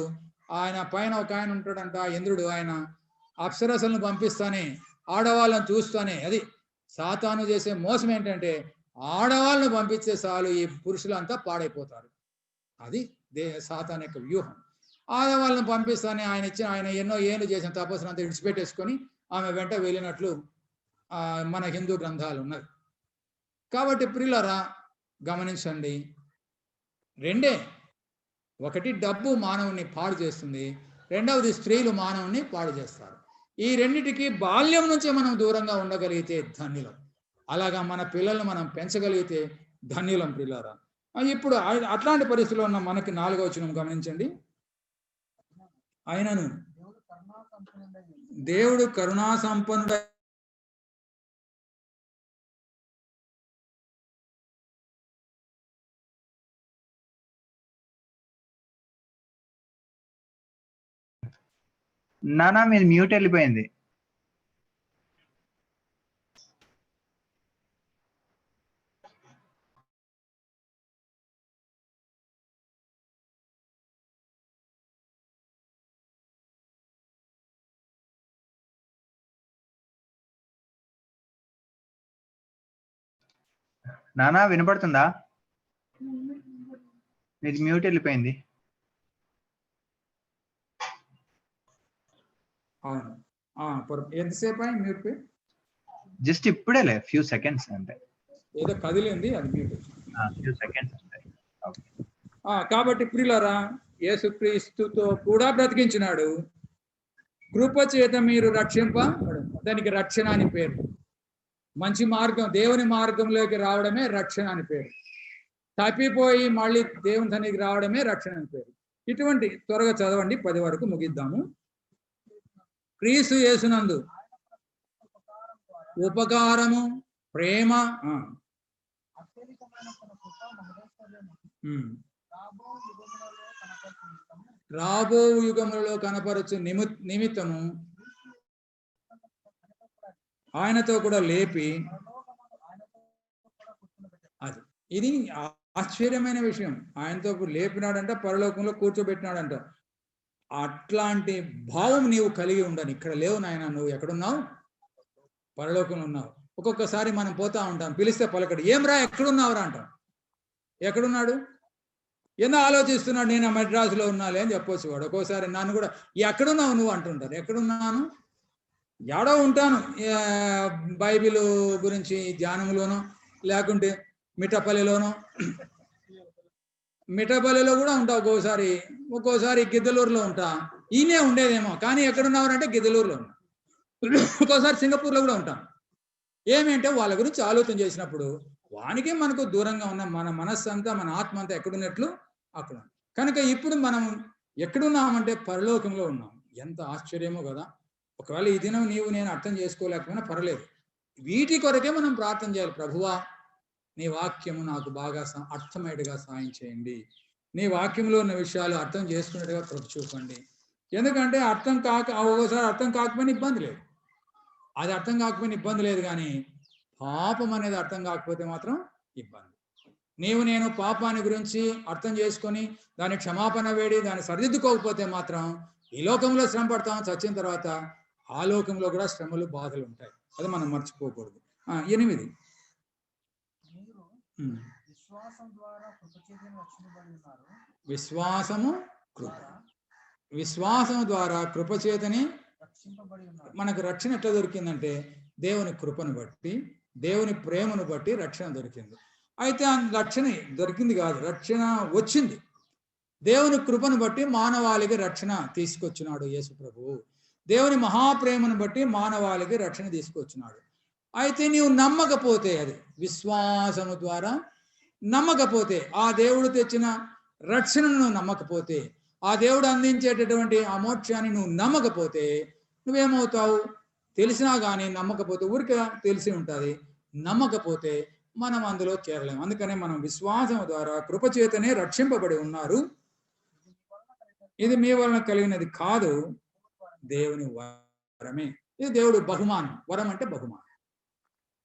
ఆయన పైన ఒక ఆయన ఉంటాడంట ఇంద్రుడు, ఆయన అప్సరసలను పంపిస్తానే, ఆడవాళ్ళని చూస్తానే, అది సాతాను చేసే మోసం ఏంటంటే ఆడవాళ్ళను పంపిస్తే చాలు ఈ పురుషులంతా పాడైపోతారు. అది సాతాను యొక్క వ్యూహం. ఆడవాళ్ళను పంపిస్తానే ఆయన ఎన్నో ఏళ్ళు చేసిన తపస్సును అంతా విడిచిపెట్టేసుకొని ఆమె వెంట వెళ్ళినట్లు మన హిందూ గ్రంథాలు ఉన్నాయి. కాబట్టి ప్రియులారా గమనించండి, రెండే, ఒకటి డబ్బు మానవుని పాడు చేస్తుంది, రెండవది స్త్రీలు మానవుని పాడు చేస్తారు. ఈ రెండిటికి బాల్యం నుంచే మనం దూరంగా ఉండగలిగితే ధన్యులం. అలాగా మన పిల్లల్ని మనం పెంచగలిగితే ధన్యులం ప్రియులారా. ఇప్పుడు అట్లాంటి పరిస్థితుల్లో ఉన్న మనకి 4వ వచనం గమనించండి. ఆయనను దేవుడు కరుణా సంపన్నుడై నానా మీరు మ్యూట్ వెళ్ళిపోయింది. నానా వినపడుతుందా? మీరు మ్యూట్ వెళ్ళిపోయింది. ఎంతసేపు అయి మ్యూట్? జస్ట్ ఇప్పుడేలే, ఫ్యూ సెకండ్స్ అంటే. ఏదో కదిలింది, అది మ్యూట్. ఫ్యూ సెకండ్స్ అంటే. కాబట్టి ప్రియులారా, యేసుక్రీస్తుతో కూడా బ్రతికించినాడు, కృప చేత మీరు రక్షింప, దానికి రక్షణ అని పేరు. మంచి మార్గం, దేవుని మార్గంలోకి రావడమే రక్షణ అని పేరు. తప్పిపోయి మళ్ళీ దేవుని సన్నిధికి రావడమే రక్షణ అని పేరు. ఇటువంటి త్వరగా చదవండి, 10 వరకు ముగిద్దాము. క్రీస్తు యేసునందు ఉపకారము, ప్రేమ, రాబో యుగములలో కనపరచు నిమిత్తము ఆయనతో కూడా లేపి, అది ఇది ఆశ్చర్యమైన విషయం. ఆయనతో లేపినాడంట, పరలోకంలో కూర్చోబెట్టినాడంట. అట్లాంటి భావం నీవు కలిగి ఉండని. ఇక్కడ లేవు నాయన, నువ్వు ఎక్కడున్నావు? పరలోకంలో ఉన్నావు. ఒక్కొక్కసారి మనం పోతా ఉంటాం, పిలిస్తే పలకడు. ఏం రా, ఎక్కడున్నావురా అంటాం. ఎక్కడున్నాడు? ఏందో ఆలోచిస్తున్నాడు, నేను మద్రాసులో ఉన్నాలే అని చెప్పొచ్చు వాడు. ఒక్కోసారి నన్ను కూడా ఎక్కడున్నావు నువ్వు అంటుంటారు. ఎక్కడున్నాను? ఏడో ఉంటాను, బైబిల్ గురించి ధ్యానంలోనో, లేకుంటే మిఠపల్లిలోనో. మిఠపల్లిలో కూడా ఉంటా ఒక్కోసారి గిద్దలూరులో ఉంటా. ఈయనే ఉండేదేమో, కానీ ఎక్కడున్నారంటే గిద్దలూరులో ఉన్నా. ఒక్కోసారి సింగపూర్లో కూడా ఉంటాం. ఏమంటే వాళ్ళ గురించి ఆలోచన చేసినప్పుడు వానికి మనకు దూరంగా ఉన్న మన మనస్సు అంతా, మన ఆత్మ అంతా ఎక్కడున్నట్లు అక్కడ. కనుక ఇప్పుడు మనం ఎక్కడున్నామంటే పరలోకంలో ఉన్నాం. ఎంత ఆశ్చర్యమో కదా. ఒకవేళ ఈ దినం నీవు నేను అర్థం చేసుకోలేకపోయినా పర్లేదు, వీటి కొరకే మనం ప్రార్థన చేయాలి. ప్రభువా, నీ వాక్యము నాకు బాగా అర్థమయ్యేట్టుగా సాయం చేయండి. నీ వాక్యంలో ఉన్న విషయాలు అర్థం చేసుకునేట్టుగా కృప చూపండి. ఎందుకంటే ఒక్కోసారి అర్థం కాకపోయినా ఇబ్బంది లేదు. అది అర్థం కాకపోయినా ఇబ్బంది లేదు, కానీ పాపం అనేది అర్థం కాకపోతే మాత్రం ఇబ్బంది. నీవు నేను పాపాన్ని గురించి అర్థం చేసుకొని దాని క్షమాపణ వేడి దాన్ని సరిదిద్దుకోకపోతే మాత్రం ఈ లోకంలో శ్రమ పడతాం. చచ్చిన తర్వాత ఆ లోకంలో కూడా శ్రమలు, బాధలు ఉంటాయి. అది మనం మర్చిపోకూడదు. 8 విశ్వాసము ద్వారా కృపచేతని మనకు రక్షణ ఎట్లా దొరికిందంటే దేవుని కృపను బట్టి, దేవుని ప్రేమను బట్టి రక్షణ దొరికింది. అయితే ఆ రక్షణ దొరికింది కాదు, రక్షణ వచ్చింది. దేవుని కృపను బట్టి మానవాళికి రక్షణ తీసుకొచ్చినాడు యేసు ప్రభువు. దేవుని మహాప్రేమను బట్టి మానవాళికి రక్షణ తీసుకొచ్చినాడు. అయితే నీవు నమ్మకపోతే, అది విశ్వాసము ద్వారా నమ్మకపోతే, ఆ దేవుడు తెచ్చిన రక్షణను నువ్వు నమ్మకపోతే, ఆ దేవుడు అందించేటటువంటి ఆ మోక్షాన్ని నువ్వు నమ్మకపోతే నువ్వేమవుతావు? తెలిసినా కానీ నమ్మకపోతే, ఊరికే తెలిసి ఉంటుంది, నమ్మకపోతే మనం అందులో చేరలేము. అందుకనే మనం విశ్వాసం ద్వారా కృపచేతనే రక్షింపబడి ఉన్నారు. ఇది మీ వలన కలిగినది కాదు, దేవుని వరమే. ఇది దేవుడు బహుమానం. వరం అంటే బహుమానం.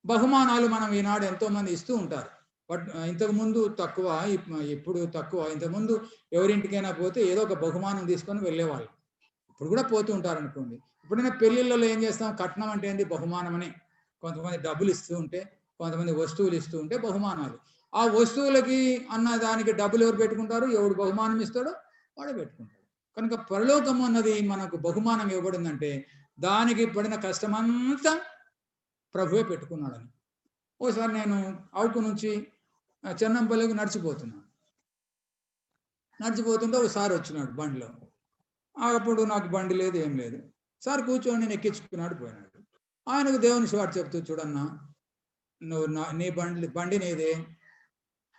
బహుమానాలు మనం ఈనాడు ఎంతో మంది ఇస్తూ ఉంటారు. బట్ ఇంతకు ముందు తక్కువ, ఇప్పుడు తక్కువ. ఇంతకుముందు ఎవరింటికైనా పోతే ఏదో ఒక బహుమానం తీసుకొని వెళ్ళేవాళ్ళు. ఇప్పుడు కూడా పోతూ ఉంటారు అనుకోండి. ఇప్పుడైనా పెళ్లిళ్ళలో ఏం చేస్తాం? కట్నం అంటే ఏంటి? బహుమానం అని. కొంతమంది డబ్బులు ఇస్తూ ఉంటే, కొంతమంది వస్తువులు ఇస్తూ ఉంటే బహుమానాలు. ఆ వస్తువులకి అన్న దానికి డబ్బులు ఎవరు పెట్టుకుంటారు? ఎవడు బహుమానం ఇస్తాడో వాడు పెట్టుకుంటాడు. కనుక పరలోకం అన్నది మనకు బహుమానం ఇవ్వబడిందంటే దానికి పడిన కష్టమంతా ప్రభువే పెట్టుకున్నాడని. ఓసారి నేను అవుకు నుంచి చెన్నంపల్లికి నడిచిపోతుంటే ఒకసారి వచ్చినాడు బండిలో. అప్పుడు నాకు బండి లేదు, ఏం లేదు. సార్ కూర్చొని నేను ఎక్కించుకున్నాడు, పోయినాడు. ఆయనకు దేవుని స్వార్థ చెప్తూ, చూడన్నా, నువ్వు నీ బండి నీదే,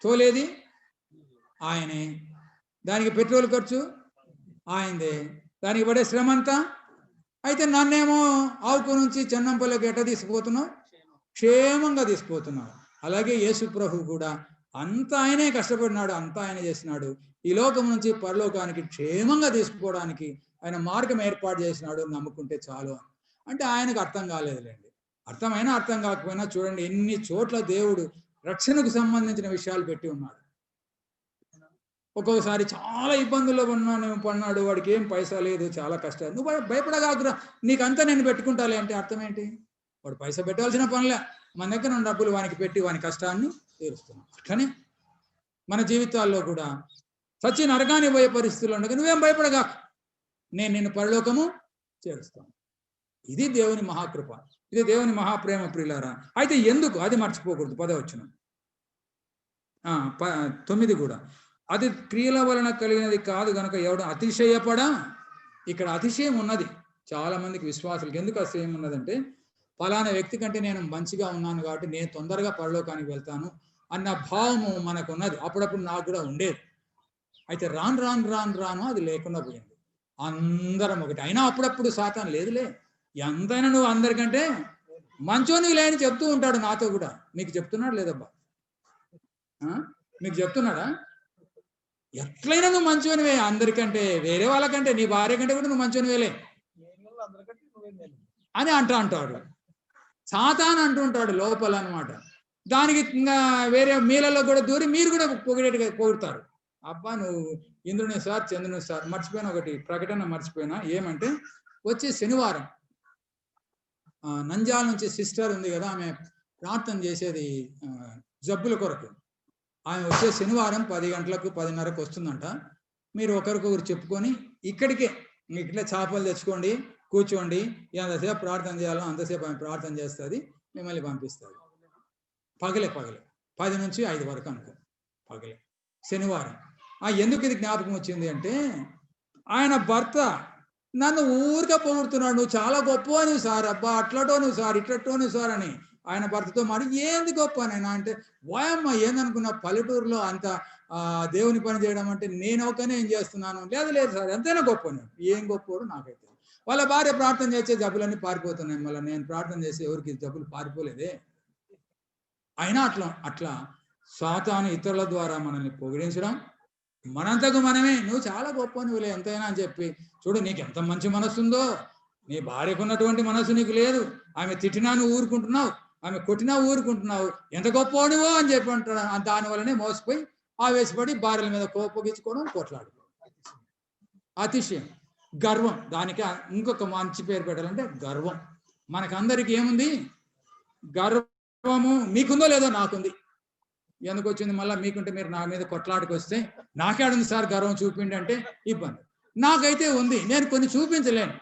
తోలేది ఆయనే, దానికి పెట్రోల్ ఖర్చు ఆయనదే, దానికి పడే శ్రమ అంతా. అయితే నన్నేమో ఆవుకు నుంచి చెన్నంపల్లికి ఎట్ట తీసుకుపోతున్నావు? క్షేమంగా తీసుకుపోతున్నావు. అలాగే యేసు ప్రభు కూడా అంతా ఆయనే కష్టపడినాడు, అంతా ఆయన చేసినాడు. ఈ లోకం నుంచి పరలోకానికి క్షేమంగా తీసుకుపోవడానికి ఆయన మార్గం ఏర్పాటు చేసినాడు. నమ్ముకుంటే చాలు. అంటే ఆయనకు అర్థం కాలేదులేండి. అర్థమైనా అర్థం కాకపోయినా చూడండి, ఎన్ని చోట్ల దేవుడు రక్షణకు సంబంధించిన విషయాలు పెట్టి ఉన్నాడు. ఒక్కొక్కసారి చాలా ఇబ్బందుల్లో పడినాడు, వాడికి ఏం పైసా లేదు, చాలా కష్టాలు. నువ్వు భయపడగాకురా, నీకంతా నేను పెట్టుకుంటాలే అంటే అర్థం ఏంటి? వాడు పైసా పెట్టాల్సిన పనిలే, మన దగ్గర ఉన్న డబ్బులు వానికి పెట్టి వాని కష్టాన్ని తీరుస్తున్నాం. అట్లనే మన జీవితాల్లో కూడా సచ్చి నరకాన్ని పోయే పరిస్థితులు ఉండగా నువ్వేం భయపడగా, నేను నిన్ను పరలోకము చేరుస్తాను. ఇది దేవుని మహాకృప, ఇది దేవుని మహాప్రేమ ప్రియులారా. అయితే ఎందుకు? అది మర్చిపోకూడదు. 10వ వచనం 9 కూడా, అది క్రియల వలన కలిగినది కాదు గనుక ఎవడు అతిశయపడా. ఇక్కడ అతిశయం ఉన్నది చాలా మందికి, విశ్వాసులకు. ఎందుకు అతిశయం ఉన్నదంటే, ఫలానా వ్యక్తి కంటే నేను మంచిగా ఉన్నాను కాబట్టి నేను తొందరగా పరలోకానికి వెళ్తాను అన్న భావము మనకు ఉన్నది. అప్పుడప్పుడు నాకు కూడా ఉండేది. అయితే రాను అది లేకుండా పోయింది. అందరం ఒకటి. అయినా అప్పుడప్పుడు సాతాను లేదులే, ఎంతైనా నువ్వు అందరికంటే మంచోనివి లేని చెప్తూ ఉంటాడు నాతో కూడా. మీకు చెప్తున్నాడు లేదబ్బా? మీకు చెప్తున్నాడా? ఎట్లయినా నువ్వు మంచివనివే, అందరికంటే వేరే వాళ్ళకంటే నీ భార్య కంటే కూడా నువ్వు మంచివనివేలే అని అంటాడు. సాతాను అంటుంటాడు లోపల అనమాట. దానికి ఇంకా వేరే మీలలో కూడా దూరి మీరు కూడా పొగిడేట్టుగా పొగుడతారు. అబ్బా నువ్వు ఇంద్రుని సార్ చంద్రుని సార్. మర్చిపోయినా ఒకటి ప్రకటన మర్చిపోయినా, ఏమంటే వచ్చే శనివారం నంజాల నుంచి సిస్టర్ ఉంది కదా, ఆమె ప్రార్థన చేసేది జబ్బుల కొరకు. ఆమె వచ్చే శనివారం 10 గంటలకు 10:30కు వస్తుందంట. మీరు ఒకరికొకరు చెప్పుకొని ఇక్కడికే ఇట్లా చేపలు తెచ్చుకోండి, కూర్చోండి, ఎంతసేపు ప్రార్థన చేయాలో అంతసేపు ఆమె ప్రార్థన చేస్తుంది, మిమ్మల్ని పంపిస్తుంది. పగలే 10 నుంచి 5 వరకు అనుకో, పగలే శనివారం. ఎందుకు ఇది జ్ఞాపకం వచ్చింది అంటే, ఆయన భర్త నన్ను ఊరిగా పొగుడుతున్నాడు, నువ్వు చాలా గొప్ప సార్, అబ్బా అట్లటోను సార్ ఇట్లటోను సార్ అని ఆయన భర్తతో మాట. ఏంది గొప్ప నైనా అంటే, వాయమ్మ ఏందనుకున్నా పల్లెటూరులో అంత దేవుని పని చేయడం అంటే నేను ఒకనే ఏం చేస్తున్నాను, లేదు సార్ ఎంతైనా గొప్ప. ఏం గొప్పోడు నాకైతే. వాళ్ళ భార్య ప్రార్థన చేసే జబ్బులన్నీ పారిపోతున్నాయి, మళ్ళీ నేను ప్రార్థన చేసి ఎవరికి జబ్బులు పారిపోలేదే. అయినా అట్లా సాతాను ఇతరుల ద్వారా మనల్ని పొగిడించడం, మనంతకు మనమే నువ్వు చాలా గొప్ప నువ్వులే ఎంతైనా అని చెప్పి, చూడు నీకు ఎంత మంచి మనసు ఉందో, నీ భార్యకు ఉన్నటువంటి మనసు నీకు లేదు. ఆమె తిట్టినా నువ్వు ఊరుకుంటున్నావు, ఆమె కొట్టినా ఊరుకుంటున్నావు, ఎంత గొప్పవాడివో అని చెప్పి అంటాడు. దానివల్లనే మోసపోయి ఆవేశపడి భార్యల మీద కోపగించుకోవడం, కొట్లాడుకోవడం, అతిశయం, గర్వం. దానికి ఇంకొక మంచి పేరు పెట్టాలంటే గర్వం. మనకందరికి ఏముంది? గర్వము. మీకుందో లేదో నాకుంది. ఎందుకు వచ్చింది మళ్ళీ మీకుంటే మీరు నా మీద కొట్లాడికి వస్తే, నాకేడుంది సార్ గర్వం చూపిండి అంటే ఇబ్బంది. నాకైతే ఉంది, నేను కొన్ని చూపించలేను.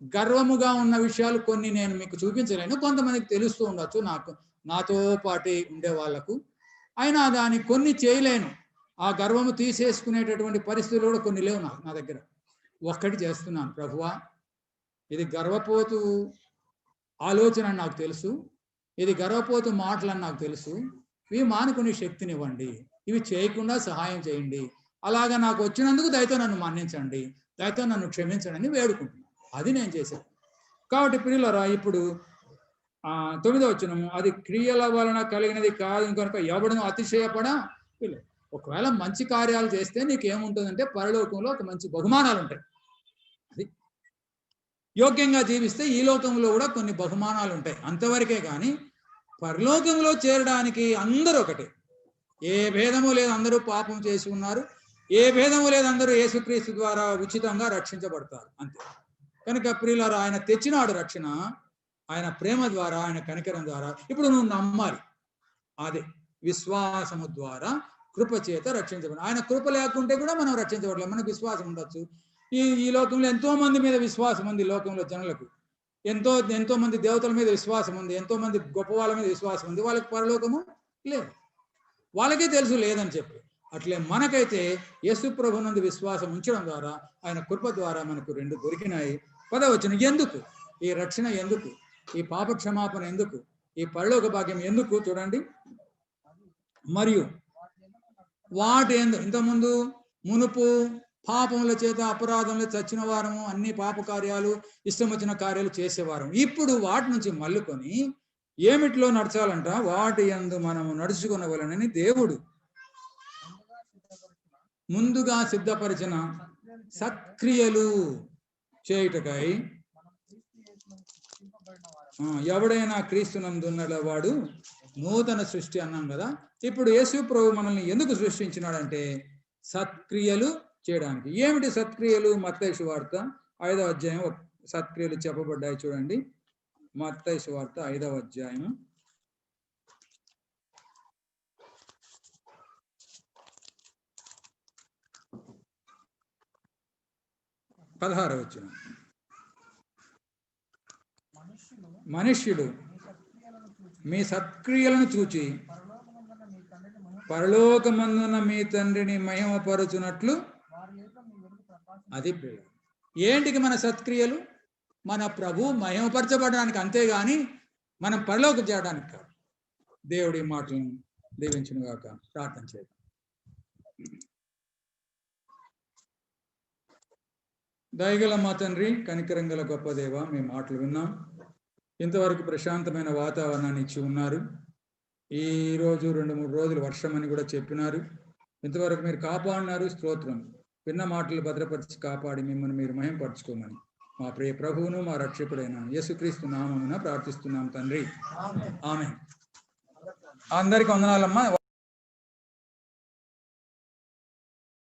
గర్వముగా ఉన్న విషయాలు కొన్ని నేను మీకు చూపించలేను, కొంతమందికి తెలుస్తూ ఉండొచ్చు, నాతో పాటు ఉండే వాళ్ళకు. అయినా దాన్ని కొన్ని చేయలేను. ఆ గర్వము తీసేసుకునేటటువంటి పరిస్థితులు కూడా కొన్ని లేవు నా దగ్గర. ఒక్కటి చేస్తున్నాను, ప్రభువా ఇది గర్వపోతు ఆలోచన అని నాకు తెలుసు, ఇది గర్వపోతు మాటలని నాకు తెలుసు, ఇవి మానుకునే శక్తినివ్వండి, ఇవి చేయకుండా సహాయం చేయండి, అలాగా నాకు వచ్చినందుకు దయతో నన్ను మన్నించండి, దయతో నన్ను క్షమించండి అని వేడుకుంటున్నాను. అది నేను చేశాను. కాబట్టి ప్రియులారా, ఇప్పుడు 9వ వచనము, అది క్రియల వలన కలిగినది కాదు కనుక ఎవడను అతిశయపడా. ఒకవేళ మంచి కార్యాలు చేస్తే నీకేముంటుందంటే పరలోకంలో ఒక మంచి బహుమానాలు ఉంటాయి. అది యోగ్యంగా జీవిస్తే ఈ లోకంలో కూడా కొన్ని బహుమానాలు ఉంటాయి, అంతవరకే. కానీ పరలోకంలో చేరడానికి అందరూ ఒకటే, ఏ భేదము లేదు, అందరూ పాపం చేసి ఉన్నారు, ఏ భేదము లేదు, అందరూ యేసుక్రీస్తు ద్వారా ఉచితంగా రక్షించబడతారు, అంతే. కనుక ప్రియులారా, ఆయన తెచ్చినాడు రక్షణ, ఆయన ప్రేమ ద్వారా, ఆయన కనికరం ద్వారా. ఇప్పుడు నువ్వు నమ్మాలి, అదే విశ్వాసము ద్వారా కృప చేత రక్షించబడి. ఆయన కృప లేకుంటే కూడా మనం రక్షించబడలేం, మనకు విశ్వాసం ఉండొచ్చు. ఈ లోకంలో ఎంతో మంది మీద విశ్వాసం ఉంది, లోకంలో జనులకు ఎంతో మంది దేవతల మీద విశ్వాసం ఉంది, ఎంతో మంది గొప్ప వాళ్ళ మీద విశ్వాసం ఉంది, వాళ్ళకి పరలోకము లేదు, వాళ్ళకే తెలుసు లేదని చెప్పి. అట్లే మనకైతే యేసు ప్రభువు నందు విశ్వాసం ఉంచడం ద్వారా, ఆయన కృప ద్వారా మనకు 2 దొరికినాయి. 10వ వచనం, ఎందుకు ఈ రక్షణ, ఎందుకు ఈ పాప క్షమాపణ, ఎందుకు ఈ పరలోక భాగ్యం, ఎందుకు చూడండి. మరియు వాటి ఇంతకుముందు మునుపు పాపముల చేత అపరాధంలో చచ్చిన వారము, అన్ని పాప కార్యాలు, ఇష్టం వచ్చిన కార్యాలు చేసేవారం. ఇప్పుడు వాటి నుంచి మళ్ళుకొని ఏమిట్లో నడచాలంట, వాటి యందు మనము నడుచుకునవలనని దేవుడు ముందుగా సిద్ధపరిచిన సత్క్రియలు చేయుటకై, ఎవడైనా క్రీస్తునందున్న వాడు నూతన సృష్టి అన్నాం కదా. ఇప్పుడు యేసు ప్రభు మనల్ని ఎందుకు సృష్టించినాడంటే సత్క్రియలు చేయడానికి. ఏమిటి సత్క్రియలు? మత్తయి సువార్త 5వ అధ్యాయం సత్క్రియలు చెప్పబడ్డాయి చూడండి. మత్తయి సువార్త 5వ అధ్యాయం 16వ వచనం. మనుష్యుడు మీ సత్క్రియలను చూచి పరలోకమందున మీ తండ్రిని మహిమపరచునట్లు. అది ఏంటికి మన సత్క్రియలు? మన ప్రభు మహిమపరచబడడానికి, అంతేగాని మనం పరలోకం చేయడానికి కాదు. దేవుడి మాటలను దీవించును గాక. ప్రార్థన చేద్దాం. దయగల మా తండ్రి, కనికరం గల గొప్ప దేవ, మీ మాటలు విన్నాం. ఇంతవరకు ప్రశాంతమైన వాతావరణాన్ని ఇచ్చి ఉన్నారు. ఈరోజు 2-3 రోజులు వర్షం అని కూడా చెప్పినారు. ఇంతవరకు మీరు కాపాడినారు, స్తోత్రం. విన్న మాటలు భద్రపరిచి కాపాడి మిమ్మల్ని మీరు మహింపరచుకోమని మా ప్రియ ప్రభువును మా రక్షకుడైన యేసుక్రీస్తు నామమున ప్రార్థిస్తున్నాం తండ్రి. ఆమేన్. అందరికి వందనాలమ్మా.